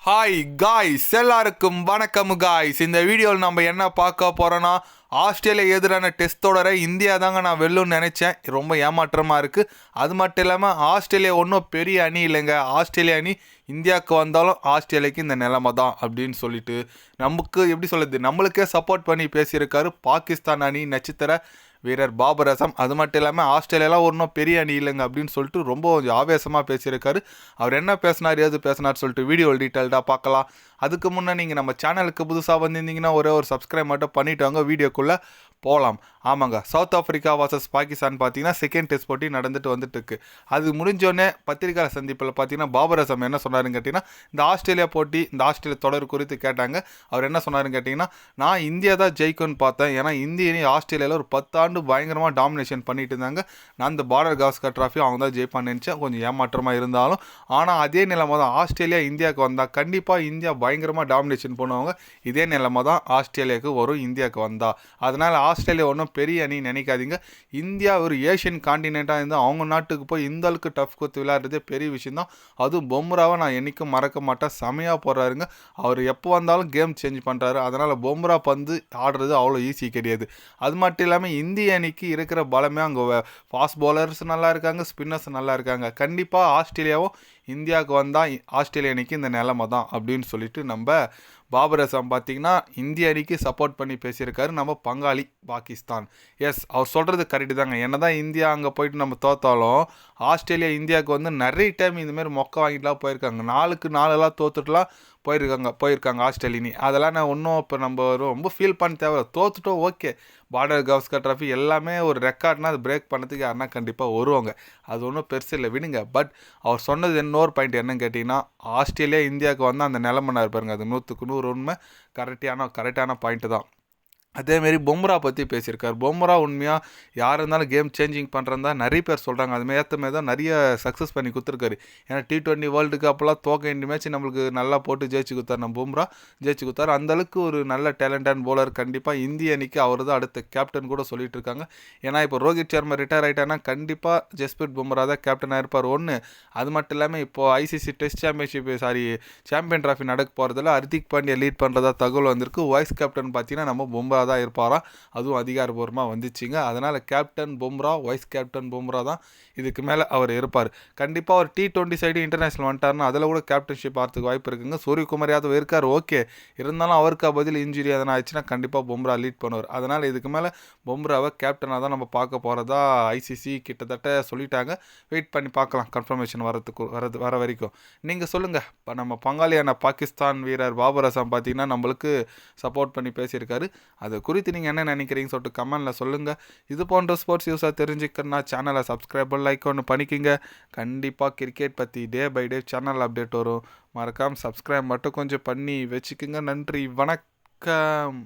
Hi guys, எல்லாருக்கும் வணக்கம் guys. இந்த வீடியோவில் நம்ம என்ன பார்க்க போகிறோன்னா, ஆஸ்திரேலியா எதிரான டெஸ்ட் தொடரை இந்தியா தாங்க நான் வெல்லுன்னு நினச்சேன். ரொம்ப ஏமாற்றமாக இருக்குது. அது மட்டும் இல்லாமல் ஆஸ்திரேலியா ஒன்றும் பெரிய அணி இல்லைங்க. ஆஸ்திரேலியா அணி இந்தியாவுக்கு வந்தாலும் ஆஸ்திரேலியாவுக்கு இந்த நிலைமை தான் அப்படின்னு சொல்லிட்டு நமக்கு எப்படி சொல்லுது, நம்மளுக்கே சப்போர்ட் பண்ணி பேசியிருக்காரு பாகிஸ்தான் அணி நட்சத்திர வீரர் பாபர் அசம். அது மட்டும் இல்லாமல் ஆஸ்திரேலியாலாம் ஒன்றும் பெரிய அணி இல்லைங்க அப்படின்னு சொல்லிட்டு ரொம்ப கொஞ்சம் ஆவேசமாக பேசியிருக்காரு. அவர் என்ன பேசினார், ஏது பேசினார் சொல்லிட்டு வீடியோ டீட்டெயில்டாக பார்க்கலாம். அதுக்கு முன்னே நீங்கள் நம்ம சேனலுக்கு புதுசாக வந்திருந்தீங்கன்னா ஒரே ஒரு சப்ஸ்கிரைப் மட்டும் பண்ணிவிட்டு வாங்க, வீடியோக்குள்ளே போகலாம். ஆமாங்க, சவுத் ஆஃப்ரிக்கா வர்சஸ் பாகிஸ்தான் பார்த்தீங்கன்னா செகண்ட் டெஸ்ட் போட்டி நடந்துட்டு வந்துட்டு இருக்கு. அது முடிஞ்சோடனே பத்திரிகை சந்திப்பில் பார்த்தீங்கன்னா பாபர் அசம் என்ன சொன்னாருன்னு கேட்டிங்கன்னா, இந்த ஆஸ்திரேலியா போட்டி, இந்த ஆஸ்திரேலியா தொடர் குறித்து கேட்டாங்க. அவர் என்ன சொன்னாருன்னு கேட்டிங்கன்னா, நான் இந்தியா தான் ஜெயிக்கும்னு பார்த்தேன். ஏன்னா இந்திய ஆஸ்திரேலியாவில் ஒரு 10 ஆண்டு பயங்கரமாக டாமினேஷன் பண்ணிட்டு இருந்தாங்க. நான் இந்த பார்டர் கவாஸ்கர் ட்ராஃபி அவங்க தான் ஜெயிப்பான்னு நினச்சேன். கொஞ்சம் ஏமாற்றமாக இருந்தாலும் ஆனால் அதே நிலைமை தான் ஆஸ்திரேலியா இந்தியாவுக்கு வந்தால் கண்டிப்பாக இந்தியா பயங்கரமாக டாமினேஷன் பண்ணுவாங்க. இதே நிலைமை தான் ஆஸ்திரேலியாவுக்கு வரும் இந்தியாவுக்கு வந்தால். அதனால் ஆஸ்திரேலியா ஒன்றும் பெரிய அணி நினைக்காதீங்க. இந்தியா ஒரு ஏஷியன் காண்டினெண்ட்டாக இருந்தால் அவங்க நாட்டுக்கு போய் இந்த அளவுக்கு டஃப் கொடுத்து விளையாடுறதே பெரிய விஷயம் தான். அதுவும் பொம்ராவை நான் என்றைக்கும் மறக்க மாட்டேன். செமையாக போடுறாருங்க. அவர் எப்போ வந்தாலும் கேம் சேஞ்ச் பண்ணுறாரு. அதனால் பொம்ரா பந்து ஆடுறது அவ்வளோ ஈஸி கிடையாது. அது மட்டும் இல்லாமல் இந்திய அணிக்கு இருக்கிற பலமே அங்கே ஃபாஸ்ட் பவுலர்ஸ் நல்லா இருக்காங்க, ஸ்பின்னர்ஸ் நல்லா இருக்காங்க. கண்டிப்பாக ஆஸ்திரேலியாவும் இந்தியாவுக்கு வந்தால் ஆஸ்திரேலியா அணிக்கு இந்த நிலைமை தான் அப்படின்னு சொல்லிட்டு நம்ம பாபர் அசம் பார்த்திங்கன்னா இந்திய அணிக்கு சப்போர்ட் பண்ணி பேசியிருக்காரு. நம்ம பங்காளி பாகிஸ்தான். எஸ், அவர் சொல்கிறது கரெக்டு தாங்க. என்ன தான் இந்தியா அங்கே போயிட்டு நம்ம தோத்தாலும் ஆஸ்திரேலியா இந்தியாவுக்கு வந்து நிறைய டைம் இந்தமாரி மொக்க வாங்கிட்டுலாம் போயிருக்காங்க. 4க்கு 4 தோத்துட்டுலாம் போயிருக்காங்க ஆஸ்திரேலியனி. அதெல்லாம் நான் ஒன்றும் இப்போ நம்ம ரொம்ப ஃபீல் பண்ண தேவை. தோத்துட்டோம், ஓகே. பார்டர் கவாஸ்கர் ட்ராஃபி எல்லாமே ஒரு ரெக்கார்ட்னா அது பிரேக் பண்ணதுக்கு யாருன்னா கண்டிப்பாக வருவாங்க. அது ஒன்றும் பெருசு இல்லை, விடுங்க. பட் அவர் சொன்னது இன்னொரு பாயிண்ட் என்னன்னு கேட்டிங்கன்னா, ஆஸ்திரேலியா இந்தியாவுக்கு வந்து அந்த நிலைமை இருப்பாருங்க. அது 100க்கு 100 உண்மை. கரெக்டான பாயிண்ட்டு தான். அதேமாரி பொம்ரா பற்றி பேசியிருக்கார். பொம்ரா உண்மையாக யார் இருந்தாலும் கேம் சேஞ்சிங் பண்ணுறதா நிறைய பேர் சொல்கிறாங்க. அதுமாரி ஏற்றமே தான் நிறைய சக்ஸஸ் பண்ணி கொடுத்துருக்காரு. ஏன்னா T20 வேர்ல்டு கப்பெலாம் தோக்க வேண்டிய மேட்ச் நம்மளுக்கு நல்லா போட்டு ஜெயிச்சு கொடுத்தார். நம்ம பொம்ரா ஜெயிச்சு கொடுத்தாரு. அந்தளவுக்கு ஒரு நல்ல டேலண்டான போலர். கண்டிப்பாக இந்திய அணிக்கு அவர் தான் அடுத்த கேப்டன் கூட சொல்லிட்டு இருக்காங்க. ஏன்னா இப்போ ரோஹித் சர்மா ரிட்டையர் ஆகிட்டானா கண்டிப்பாக ஜஸ்பிரீத் பும்ரா தான் கேப்டனாக இருப்பார். ஒன்று அது மட்டும் இல்லாமல் இப்போது ICC டெஸ்ட் சாம்பியன் ட்ராஃபி நடக்க போகிறதுல ஹர்திக் பாண்டியா லீட் பண்ணுறதா தகவல் வந்திருக்கு. வைஸ் கேப்டன் பார்த்தீங்கன்னா நம்ம பொம்ரா தான் இருப்பாராம். அதுவும் அதிகாரபூர்வமாக வந்துச்சுங்க. அதனால் captain Bumrah, vice captain Bumrah தான் இதுக்கு மேலே அவர் இருப்பார். கண்டிப்பாக ஒரு T20 சைடு இன்டர்நேஷ்னல் வந்துட்டார்னா அதில் கூட கேப்டன்ஷிப் ஆகிறதுக்கு வாய்ப்பு இருக்குங்க. சூரியகுமார் யாதவ் இருக்கார், ஓகே. இருந்தாலும் அவருக்கு பதில் இன்ஜுரி எதனா ஆயிடுச்சுன்னா கண்டிப்பாக பும்ரா லீட் பண்ணுவார். அதனால் இதுக்கு மேலே பும்ராவை கேப்டனாக தான் நம்ம பார்க்க போகிறதா ICC கிட்டத்தட்ட சொல்லிட்டாங்க. வெயிட் பண்ணி பார்க்கலாம் கன்ஃபர்மேஷன் வர வரைக்கும். நீங்கள் சொல்லுங்கள். இப்போ நம்ம பங்காளியான பாகிஸ்தான் வீரர் பாபர் அசம் பார்த்தீங்கன்னா நம்மளுக்கு சப்போர்ட் பண்ணி பேசியிருக்காரு. அது குறித்து நீங்கள் என்ன நினைக்கிறீங்கன்னு சொல்லிட்டு கமெண்டில் சொல்லுங்கள். இது போன்ற ஸ்போர்ட்ஸ் நியூஸாக தெரிஞ்சுக்கணுன்னா சேனலை சப்ஸ்கிரைப் லைக் ஒன்று பண்ணிக்கிங்க. கண்டிப்பாக கிரிக்கெட் பற்றி day by day channel update வரும். மறக்காமல் சப்ஸ்கிரைப் மட்டும் கொஞ்சம் பண்ணி வச்சுக்கோங்க. நன்றி, வணக்கம்.